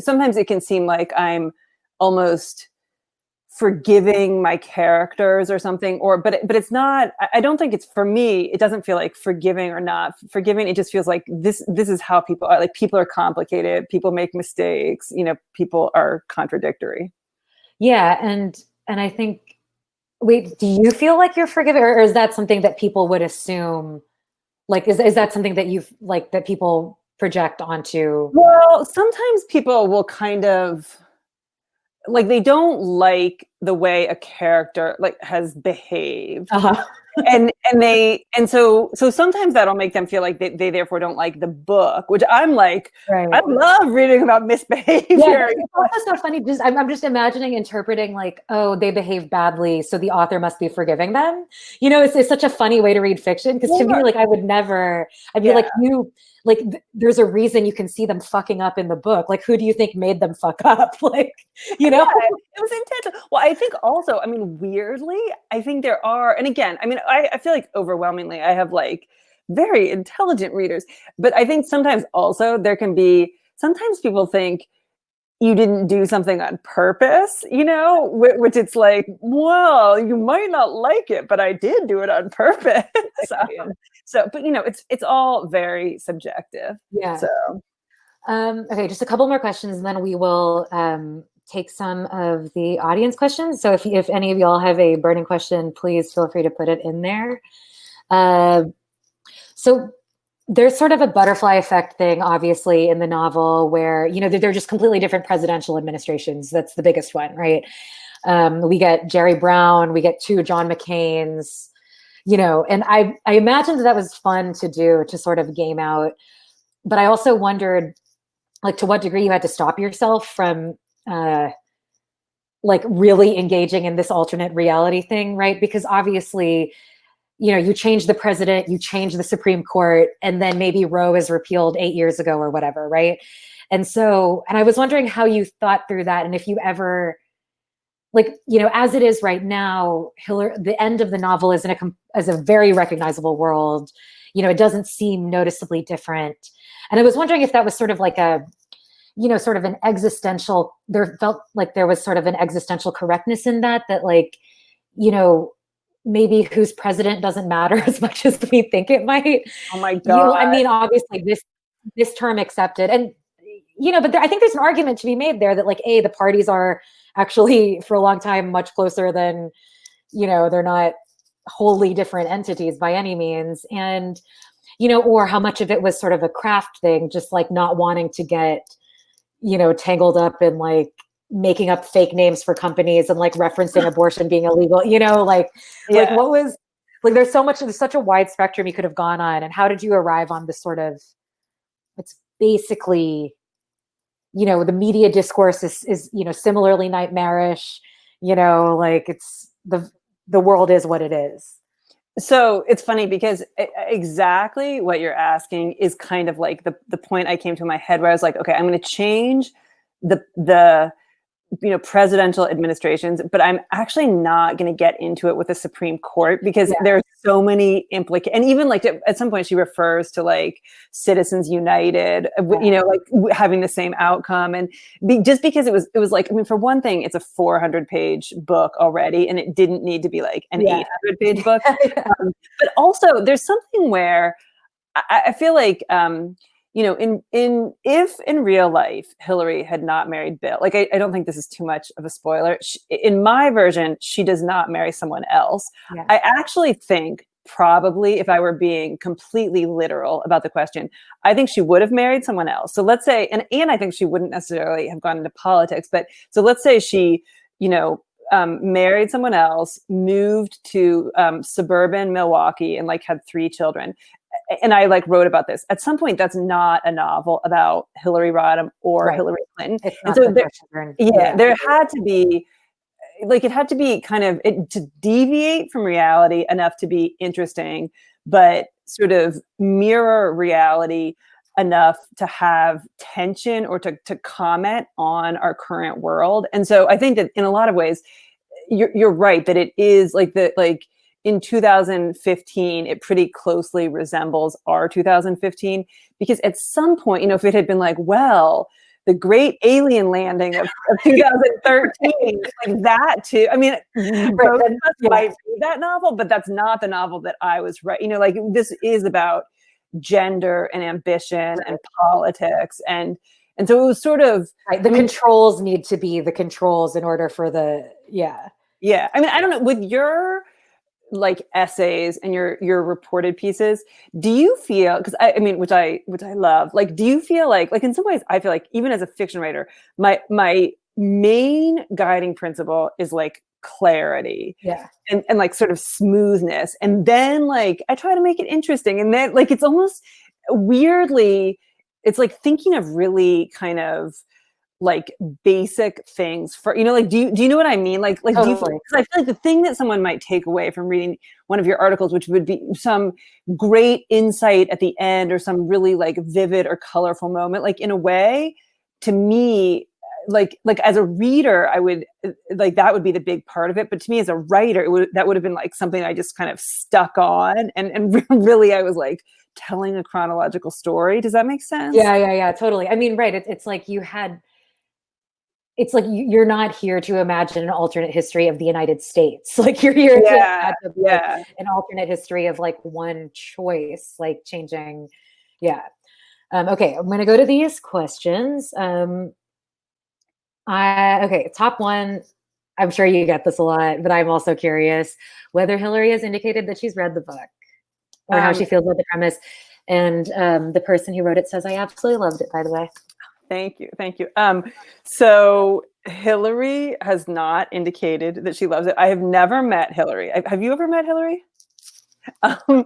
sometimes it can seem like I'm almost forgiving my characters or something, but it's not. I don't think it's, for me, it doesn't feel like forgiving or not forgiving. It just feels like this is how people are. Like, people are complicated, people make mistakes, people are contradictory. Yeah. And I think, wait, do you feel like you're forgiving, or is that something that people would assume? Like, is that something that you've, like, that people project onto? Well, sometimes people will kind of, like, they don't like the way a character like has behaved. Uh-huh. and so sometimes that'll make them feel like they therefore don't like the book, which I'm like, Right. I love reading about misbehavior. Yeah, it's also so funny. Just I'm just imagining interpreting like, oh, they behave badly, so the author must be forgiving them. It's such a funny way to read fiction, because to me, like, I would never. I'd be like, there's a reason you can see them fucking up in the book. Like, who do you think made them fuck up? Like, Yeah, it was intentional. Well, I think also, I mean, weirdly, I think there are, and again, I mean, I feel like overwhelmingly I have like very intelligent readers, but I think sometimes also there can be, sometimes people think you didn't do something on purpose, which it's like, well, you might not like it, but I did do it on purpose. But it's all very subjective. Yeah. So, okay, just a couple more questions, and then we will take some of the audience questions. So if any of y'all have a burning question, please feel free to put it in there. So there's sort of a butterfly effect thing, obviously, in the novel, where, they're just completely different presidential administrations. That's the biggest one, right? We get Jerry Brown, we get 2 John McCains, and I imagined that was fun to do, to sort of game out. But I also wondered, like, to what degree you had to stop yourself from like really engaging in this alternate reality thing, right? Because obviously, you change the president, you change the Supreme Court, and then maybe Roe is repealed 8 years ago or whatever, right? And I was wondering how you thought through that, and if you ever, like, as it is right now, the end of the novel is as a very recognizable world. It doesn't seem noticeably different. And I was wondering if that was sort of like a, sort of an existential, there felt like there was sort of an existential correctness in that, like, maybe who's president doesn't matter as much as we think it might. Oh my God. I mean, obviously this term accepted, and, but I think there's an argument to be made there that, like, the parties are actually for a long time much closer than, they're not wholly different entities by any means. And, or how much of it was sort of a craft thing, just like not wanting to get, tangled up in like making up fake names for companies and like referencing abortion being illegal, like what was, like, there's such a wide spectrum you could have gone on. And how did you arrive on this sort of, it's basically, the media discourse is similarly nightmarish, like, it's the world is what it is. So it's funny because exactly what you're asking is kind of like the point I came to in my head, where I was like, okay, I'm going to change the presidential administrations, but I'm actually not going to get into it with the Supreme Court, because there's so many and even like at some point she refers to like Citizens United, like having the same outcome. And just because it was like, I mean, for one thing, it's a 400-page book already, and it didn't need to be like an 800-page book. But also there's something where I feel like, if in real life Hillary had not married Bill, like, I don't think this is too much of a spoiler. In my version, she does not marry someone else. Yeah. I actually think probably, if I were being completely literal about the question, I think she would have married someone else. So let's say, and I think she wouldn't necessarily have gone into politics, but so let's say she, married someone else, moved to suburban Milwaukee, and like had 3 children. And I like wrote about this. At some point, that's not a novel about Hillary Rodham or Hillary Clinton. And so there had to be, like it had to be kind of to deviate from reality enough to be interesting, but sort of mirror reality enough to have tension or to comment on our current world. And so I think that in a lot of ways, you're right that it is like in 2015, it pretty closely resembles our 2015, because at some point, you know, if it had been like, well, the great alien landing of 2013, like that too. I mean, both of us might read that novel, but that's not the novel that I was right. You know, like this is about gender and ambition and politics, and so it was sort of the controls need to be the controls in order for the yeah. I mean, I don't know, with your like essays and your reported pieces, do you feel, because I mean, which I love, like, do you feel like in some ways I feel like even as a fiction writer, my main guiding principle is like clarity, and like sort of smoothness, and then like I try to make it interesting, and then like it's almost weirdly, it's like thinking of really kind of like basic things for, you know, like, do you know what I mean? Like totally. do you, because I feel like the thing that someone might take away from reading one of your articles, which would be some great insight at the end or some really like vivid or colorful moment, like in a way, to me, like as a reader, I would like that would be the big part of it. But to me as a writer, that would have been like something I just kind of stuck on, and really I was like telling a chronological story. Does that make sense? Yeah, totally. I mean, right. It's like it's like you're not here to imagine an alternate history of the United States. Like you're here to imagine like, an alternate history of like one choice, like changing. Yeah. Okay, I'm going to go to these questions. Okay, top one. I'm sure you get this a lot, but I'm also curious whether Hillary has indicated that she's read the book or how she feels about the premise. And the person who wrote it says, I absolutely loved it, by the way. Thank you. So Hillary has not indicated that she loves it. I have never met Hillary. Have you ever met Hillary? So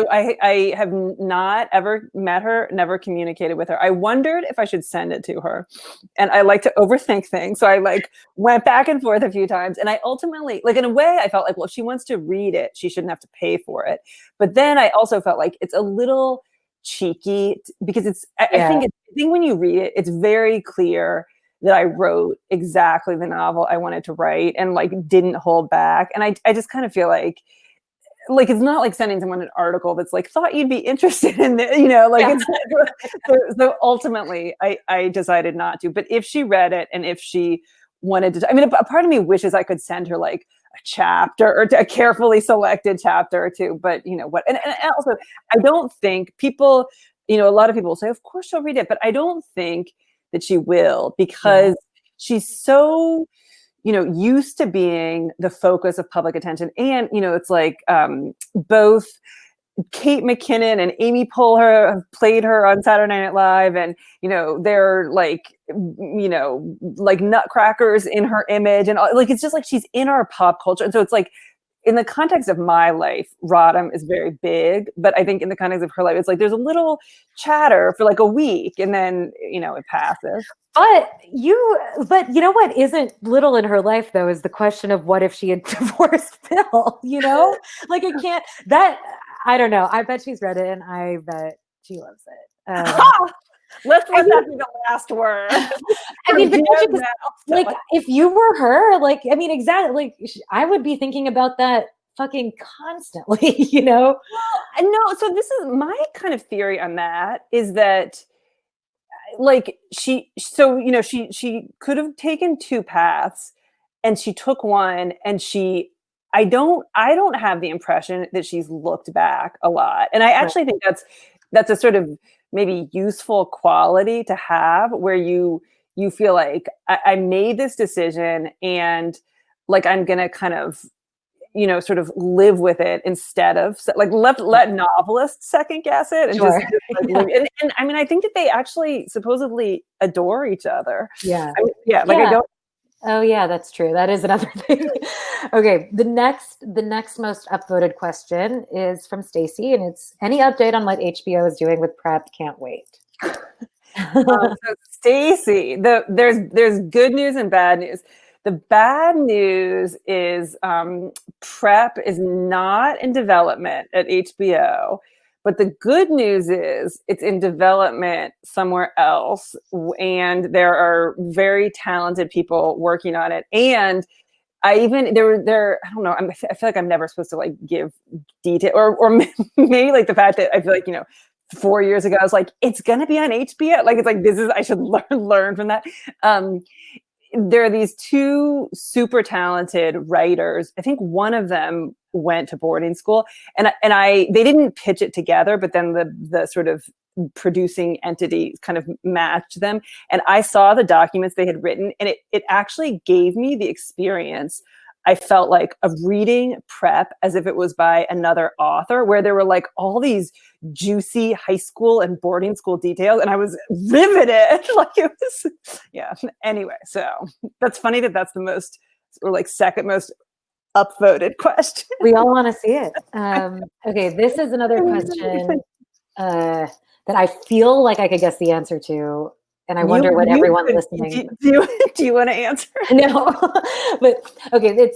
I have not ever met her, never communicated with her. I wondered if I should send it to her, and I like to overthink things. So I like went back and forth a few times, and I ultimately, like in a way, I felt like, well, if she wants to read it, she shouldn't have to pay for it. But then I also felt like it's a little cheeky because it's I think when you read it, it's very clear that I wrote exactly the novel I wanted to write and like didn't hold back. And I just kind of feel like it's not like sending someone an article that's like thought you'd be interested in it, you know, like it's so ultimately I decided not to. But if she read it and if she wanted to, I mean, a part of me wishes I could send her like a chapter or a carefully selected chapter or two, but you know what, and also I don't think people, you know, a lot of people say of course she'll read it, but I don't think that she will, because she's so, you know, used to being the focus of public attention. And you know, it's like both Kate McKinnon and Amy Poehler have played her on Saturday Night Live, and you know, they're like, you know, like nutcrackers in her image, and like it's just like she's in our pop culture. And so it's like, in the context of my life, Rodham is very big, but I think in the context of her life, it's like there's a little chatter for like a week, and then you know it passes. But you know what isn't little in her life though is the question of what if she had divorced Phil? You know, like it can't. That I don't know. I bet she's read it, and I bet she loves it. Let's let that be the last word. I mean, like if you were her, like I mean, exactly. Like I would be thinking about that fucking constantly. You know? Well, no. So this is my kind of theory on that is that, like she could have taken two paths, and she took one, and I don't have the impression that she's looked back a lot, and I actually think that's a sort of maybe useful quality to have, where you feel like I made this decision, and like I'm gonna kind of, you know, sort of live with it instead of like let novelists second guess it, and just like, and I mean, I think that they actually supposedly adore each other. I don't. Oh yeah, that's true. That is another thing. Okay, the next most upvoted question is from Stacy, and it's any update on what HBO is doing with Prep? Can't wait. So Stacy, there's good news and bad news. The bad news is Prep is not in development at HBO. But the good news is it's in development somewhere else. And there are very talented people working on it. And I even I don't know. I feel like I'm never supposed to like give detail or maybe like the fact that I feel like, 4 years ago, I was like, it's going to be on HBO. Like, it's like, I should learn from that. There are these two super talented writers. I think one of them went to boarding school and they didn't pitch it together, but then the sort of producing entity kind of matched them. And I saw the documents they had written, and it actually gave me the experience I felt like of reading Prep as if it was by another author, where there were like all these juicy high school and boarding school details. And I was riveted. Like it was, yeah. Anyway, so that's funny that's the most, or like second most upvoted question. We all want to see it. Okay, this is another question that I feel like I could guess the answer to. And I wonder what everyone listening. Do you want to answer? No, but okay.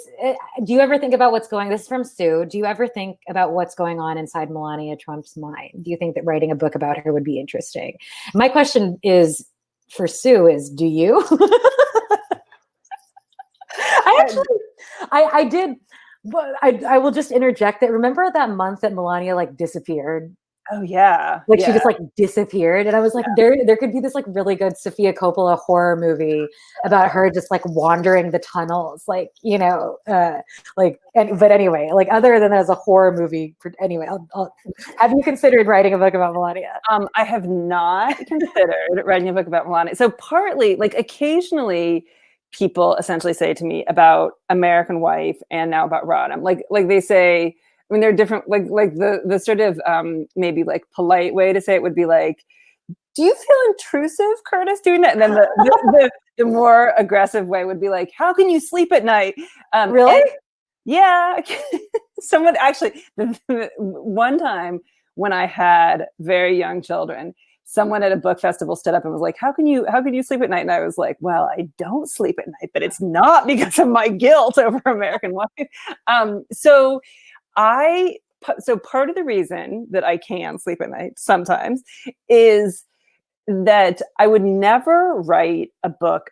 Do you ever think about what's going? This is from Sue. Do you ever think about what's going on inside Melania Trump's mind? Do you think that writing a book about her would be interesting? My question is for Sue: do you? I did, but I will just interject that. Remember that month that Melania like disappeared? Oh yeah. Like she just like disappeared. And I was like, there could be this like really good Sofia Coppola horror movie about her just like wandering the tunnels, like, but anyway, like other than as a horror movie, anyway, have you considered writing a book about Melania? I have not considered writing a book about Melania. So partly, like occasionally people essentially say to me about American Wife and now about Rodham, like they say, I mean, they're different, like the sort of maybe like polite way to say it would be like, do you feel intrusive, Curtis, doing that? And then the more aggressive way would be like, how can you sleep at night? Really? Yeah. Someone actually, one time when I had very young children, someone at a book festival stood up and was like, how can you sleep at night? And I was like, well, I don't sleep at night, but it's not because of my guilt over American Wife. So part of the reason that I can sleep at night sometimes is that I would never write a book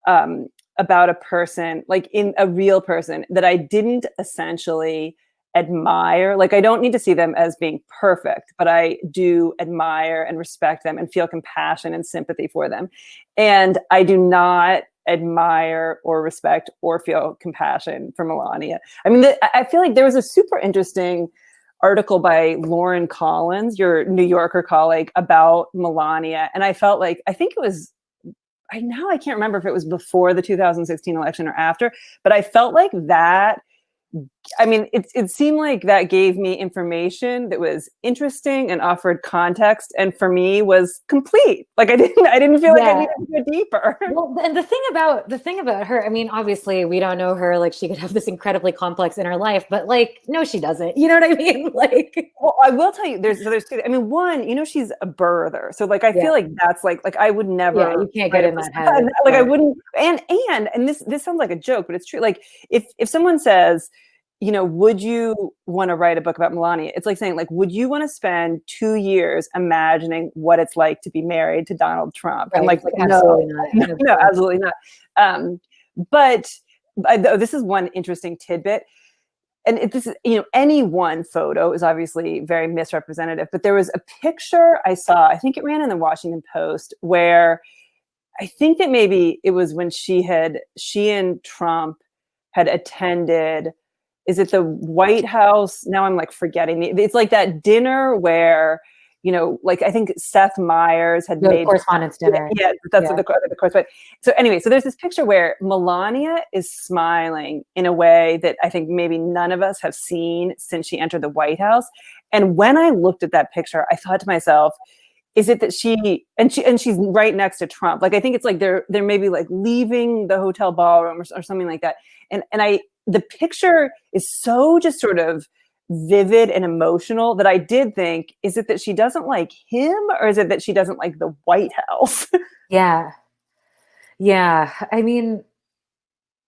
about a person, like in a real person that I didn't essentially admire. Like I don't need to see them as being perfect, but I do admire and respect them and feel compassion and sympathy for them. And I do not admire or respect or feel compassion for Melania. I mean, I feel like there was a super interesting article by Lauren Collins, your New Yorker colleague, about Melania. And I felt like, I think it was, I can't remember if it was before the 2016 election or after, but I felt like that, I mean, it seemed like that gave me information that was interesting and offered context, and for me was complete. Like I didn't feel like I needed to go deeper. Well, and the thing about her, I mean, obviously we don't know her. Like she could have this incredibly complex inner life, but like, no, she doesn't. You know what I mean? Like, well, I will tell you, there's two. I mean, one, she's a birther, so like I feel like that's like I would never. Yeah, you can't get in that head. Like I wouldn't. And this sounds like a joke, but it's true. Like if someone says, would you want to write a book about Melania? It's like saying, like, would you want to spend 2 years imagining what it's like to be married to Donald Trump? Right. And like, absolutely not. No, absolutely not. But this is one interesting tidbit. And this is, any one photo is obviously very misrepresentative, but there was a picture I saw, I think it ran in the Washington Post, where I think that maybe it was when she and Trump had attended, is it the White House? Now I'm like forgetting. It's like that dinner where, like I think Seth Meyers had made correspondence dinner. Yeah, that's the correspondence. So anyway, so there's this picture where Melania is smiling in a way that I think maybe none of us have seen since she entered the White House. And when I looked at that picture, I thought to myself, is it that she's right next to Trump? Like I think it's like they're maybe like leaving the hotel ballroom or something like that. And the picture is so just sort of vivid and emotional that I did think, is it that she doesn't like him, or is it that she doesn't like the White House? Yeah. Yeah. I mean,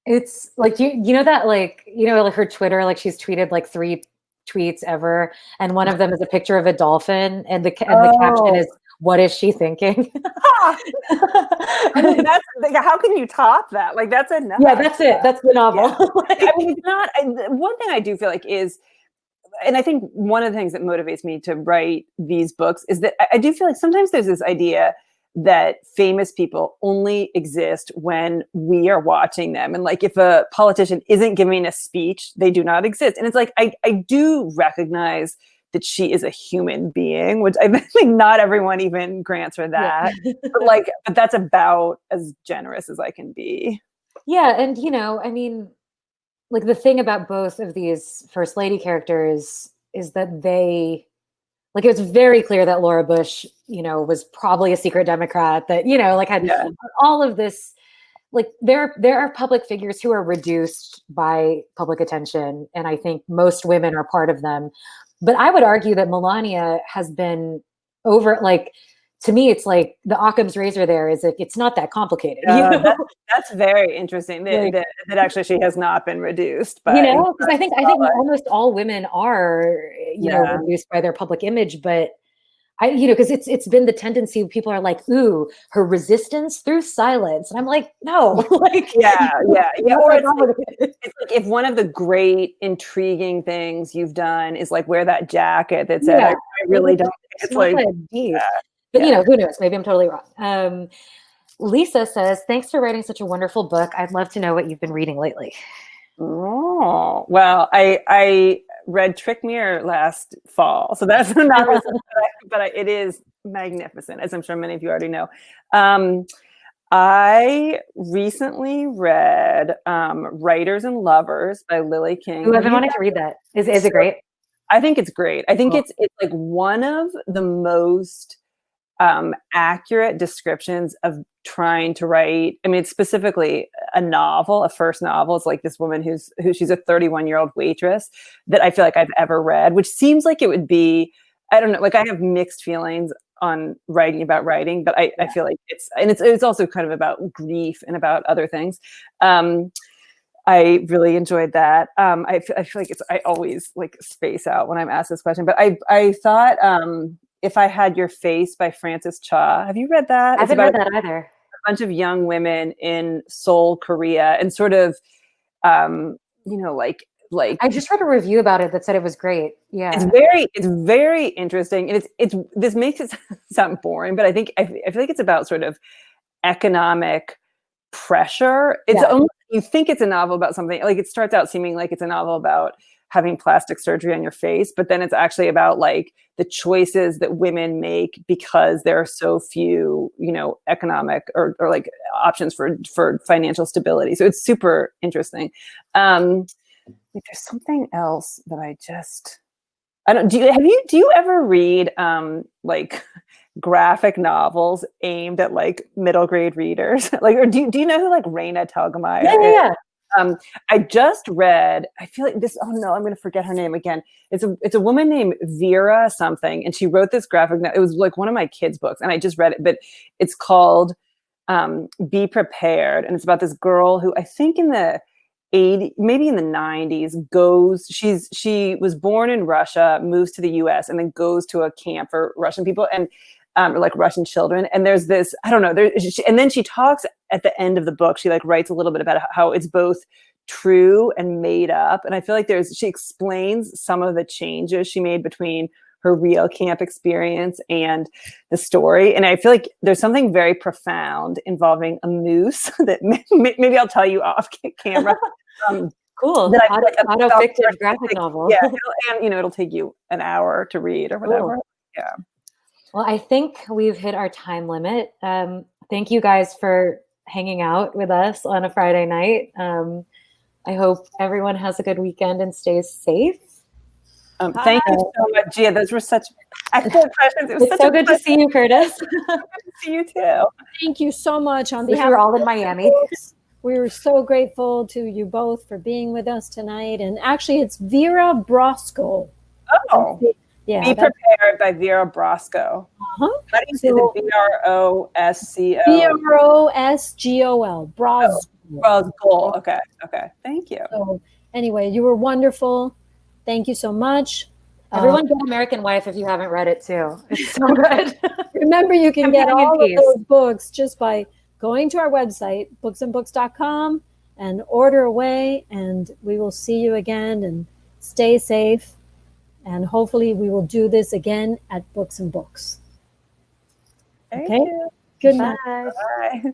it's like, you know that, like, like her Twitter, like she's tweeted like 3 tweets ever, and one of them is a picture of a dolphin, and the caption is, "What is she thinking?" I mean, that's like, how can you top that? Like, that's enough. Yeah, that's it. That's the novel. Yeah. I mean, it's not. One thing I do feel like is, and I think one of the things that motivates me to write these books is that I do feel like sometimes there's this idea that famous people only exist when we are watching them. And like, if a politician isn't giving a speech, they do not exist. And it's like, I do recognize that she is a human being, which I think not everyone even grants her that. Yeah. but that's about as generous as I can be. Yeah. And, I mean, like the thing about both of these First Lady characters is that they, like, it was very clear that Laura Bush, was probably a secret Democrat that, like had all of this, like there are public figures who are reduced by public attention. And I think most women are part of them. But I would argue that Melania has been over, like, to me, it's like the Occam's razor there is like, it's not that complicated. That's very interesting that actually she has not been reduced. Because I think almost all women are, reduced by their public image, but because it's been the tendency, people are like, ooh, her resistance through silence. And I'm like, no, like, yeah. Or it's like if one of the great intriguing things you've done is like wear that jacket that said, I really don't. It's like, deep. But who knows? Maybe I'm totally wrong. Lisa says, thanks for writing such a wonderful book. I'd love to know what you've been reading lately. Oh, well, I read Trick Mirror last fall, so that's not really, but it is magnificent, as I'm sure many of you already know. I recently read Writers and Lovers by Lilly King. Ooh, I've been wanting to read that. Is it great? I think it's great. I think it's like one of the most accurate descriptions of trying to write. I mean, it's specifically a novel, a first novel. It's like this woman she's a 31-year-old waitress that I feel like I've ever read, which seems like it would be, I don't know, like I have mixed feelings on writing about writing, but I feel like it's also kind of about grief and about other things. I really enjoyed that. I feel like I always like space out when I'm asked this question, but I thought, If I Had Your Face by Frances Cha. Have you read that? I haven't read that either. A bunch of young women in Seoul, Korea, and sort of, like I just read a review about it that said it was great. Yeah, it's very interesting, and it's this makes it sound boring, but I feel like it's about sort of economic pressure. It's almost, you think it's a novel about something, like it starts out seeming like it's a novel about having plastic surgery on your face, but then it's actually about like the choices that women make because there are so few, economic or like options for financial stability. So it's super interesting. There's something else that do you ever read like graphic novels aimed at like middle grade readers? Like, or do you know who like Raina Telgemeier is? Yeah. I just read, I feel like this, oh no, I'm going to forget her name again. It's a woman named Vera something. And she wrote this graphic novel. It was like one of my kids' books and I just read it, but it's called Be Prepared. And it's about this girl who I think in the 80s, maybe in the 90s she was born in Russia, moves to the US and then goes to a camp for Russian people and or like Russian children. And there's this, I don't know, and then she talks at the end of the book, she like writes a little bit about how it's both true and made up. And I feel like she explains some of the changes she made between her real camp experience and the story. And I feel like there's something very profound involving a moose that maybe I'll tell you off camera. Cool. That Auto-fictive graphic novel. Yeah, and it'll take you an hour to read or whatever. Cool. Yeah. Well, I think we've hit our time limit. Thank you guys for hanging out with us on a Friday night. I hope everyone has a good weekend and stays safe. Thank you so much, Gia. Those were such excellent questions. It was so good to see you, Curtis. Good to see you too. Thank you so much on behalf. We're all in Miami. We were so grateful to you both for being with us tonight. And actually, it's Vera Brosco. Oh, yeah. Be Prepared by Vera Brosco. Uh-huh. How do you say the B-R-O-S-C-O? B-R-O-S-G-O-L. Brosco. Brosco. Okay. Thank you. So anyway, you were wonderful. Thank you so much. Everyone get American Wife if you haven't read it too. It's so good. Remember, you can get Companion all piece. of those books just by going to our website, booksandbooks.com, and order away. And we will see you again, and stay safe. And hopefully we will do this again at Books and Books. Thank Okay? you. Good night. Bye. Bye.